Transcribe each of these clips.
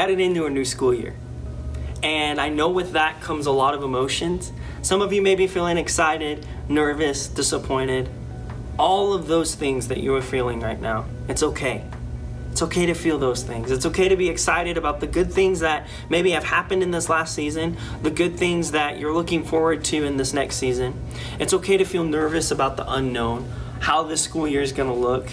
headed into a new school year. And I know with that comes a lot of emotions. Some of you may be feeling excited, nervous, disappointed. All of those things that you are feeling right now, it's okay. It's okay to feel those things. It's okay to be excited about the good things that maybe have happened in this last season, the good things that you're looking forward to in this next season. It's okay to feel nervous about the unknown, how this school year is going to look.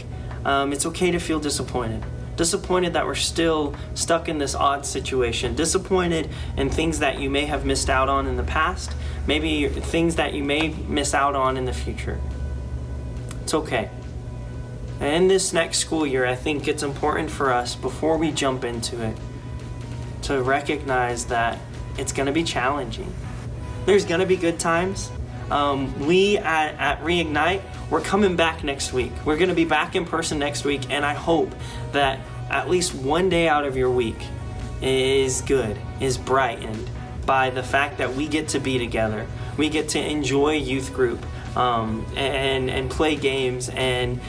It's okay to feel disappointed. Disappointed that we're still stuck in this odd situation. Disappointed in things that you may have missed out on in the past. Maybe things that you may miss out on in the future. It's okay. And in this next school year, I think it's important for us, before we jump into it, to recognize that it's going to be challenging. There's going to be good times. We at Reignite, we're coming back next week. We're going to be back in person next week, and I hope that at least one day out of your week is good, is brightened by the fact that we get to be together. We get to enjoy youth group. And play games and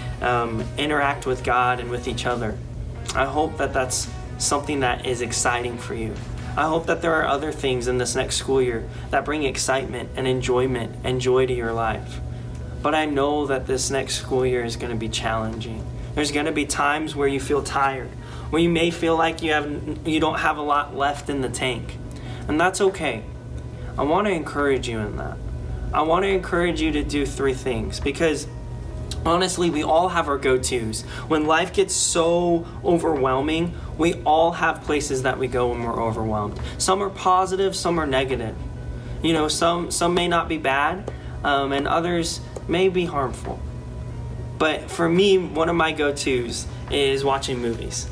interact with God and with each other. I hope that that's something that is exciting for you. I hope that there are other things in this next school year that bring excitement and enjoyment and joy to your life. But I know that this next school year is going to be challenging. There's going to be times where you feel tired, where you may feel like you don't have a lot left in the tank. And that's okay. I want to encourage you in that. I want to encourage you to do 3 things, because honestly, we all have our go-tos. When life gets so overwhelming, we all have places that we go when we're overwhelmed. Some are positive, some are negative. You know, some may not be bad, and others may be harmful. But for me, one of my go-tos is watching movies.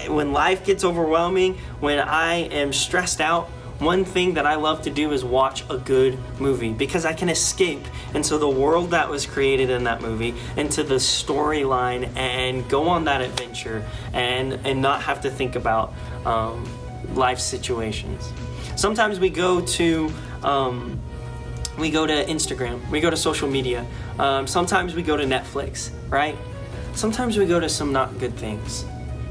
When life gets overwhelming, when I am stressed out, one thing that I love to do is watch a good movie, because I can escape into the world that was created in that movie, into the storyline, and go on that adventure and not have to think about life situations. Sometimes we go to Instagram, we go to social media. Sometimes we go to Netflix, right? Sometimes we go to some not good things.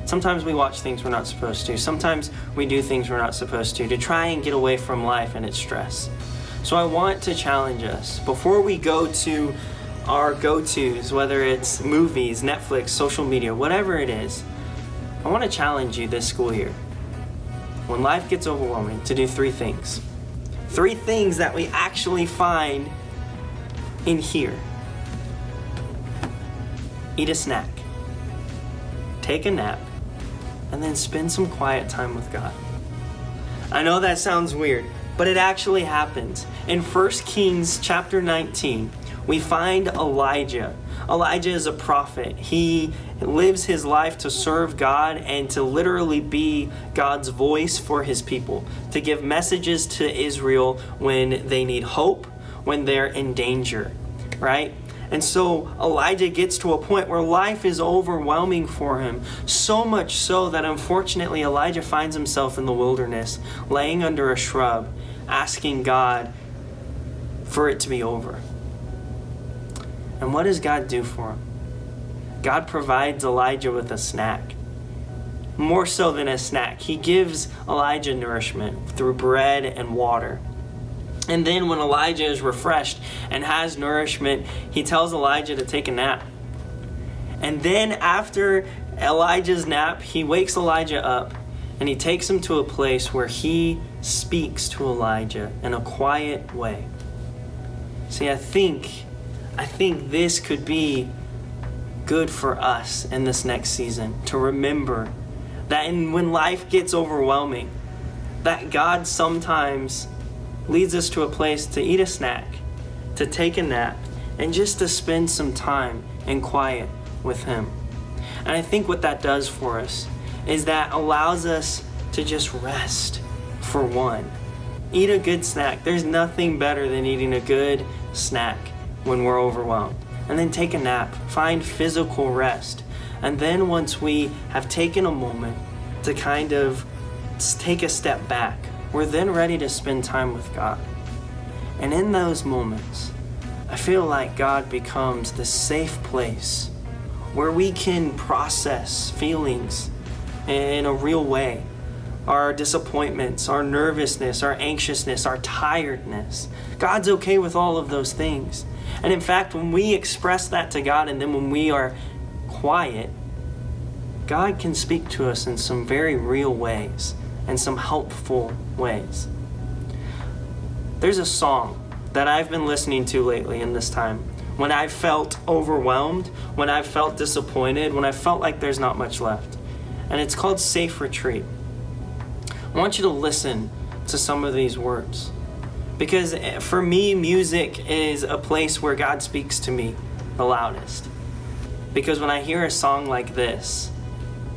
Sometimes we watch things we're not supposed to. Sometimes we do things we're not supposed to try and get away from life and its stress. So I want to challenge us, before we go to our go-tos, whether it's movies, Netflix, social media, whatever it is, I want to challenge you this school year, when life gets overwhelming, to do 3 things. 3 things that we actually find in here. Eat a snack. Take a nap. And then spend some quiet time with God. I know that sounds weird, but it actually happens. In 1 Kings chapter 19, we find Elijah. Elijah is a prophet. He lives his life to serve God and to literally be God's voice for his people, to give messages to Israel when they need hope, when they're in danger, right? And so Elijah gets to a point where life is overwhelming for him, so much so that unfortunately Elijah finds himself in the wilderness, laying under a shrub, asking God for it to be over. And what does God do for him? God provides Elijah with a snack. More so than a snack, he gives Elijah nourishment through bread and water. And then when Elijah is refreshed and has nourishment, he tells Elijah to take a nap. And then after Elijah's nap, he wakes Elijah up and he takes him to a place where he speaks to Elijah in a quiet way. See, I think this could be good for us in this next season, to remember that when life gets overwhelming, that God sometimes leads us to a place to eat a snack, to take a nap, and just to spend some time in quiet with him. And I think what that does for us is that allows us to just rest for one. Eat a good snack. There's nothing better than eating a good snack when we're overwhelmed. And then take a nap. Find physical rest. And then once we have taken a moment to kind of take a step back, we're then ready to spend time with God. And in those moments, I feel like God becomes the safe place where we can process feelings in a real way, our disappointments, our nervousness, our anxiousness, our tiredness. God's okay with all of those things. And in fact, when we express that to God and then when we are quiet, God can speak to us in some very real ways and some helpful ways. There's a song that I've been listening to lately in this time. When I felt overwhelmed, when I felt disappointed, when I felt like there's not much left. And it's called Safe Retreat. I want you to listen to some of these words. Because for me, music is a place where God speaks to me the loudest. Because when I hear a song like this,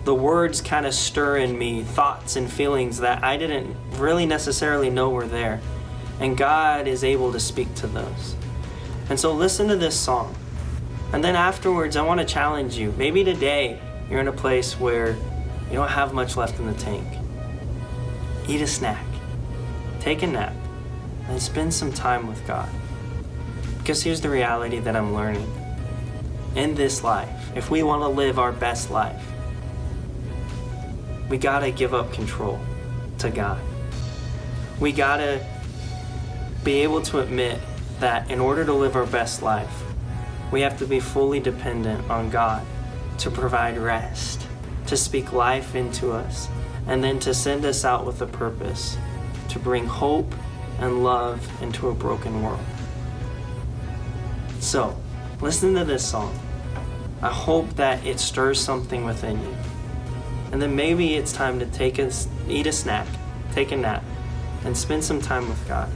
the words kind of stir in me thoughts and feelings that I didn't really necessarily know were there. And God is able to speak to those. And so listen to this song. And then afterwards, I want to challenge you. Maybe today you're in a place where you don't have much left in the tank. Eat a snack. Take a nap. And spend some time with God. Because here's the reality that I'm learning. In this life, if we want to live our best life, we gotta give up control to God. We gotta be able to admit that in order to live our best life, we have to be fully dependent on God to provide rest, to speak life into us, and then to send us out with a purpose, to bring hope and love into a broken world. So, listen to this song. I hope that it stirs something within you. And then maybe it's time to eat a snack, take a nap, and spend some time with God.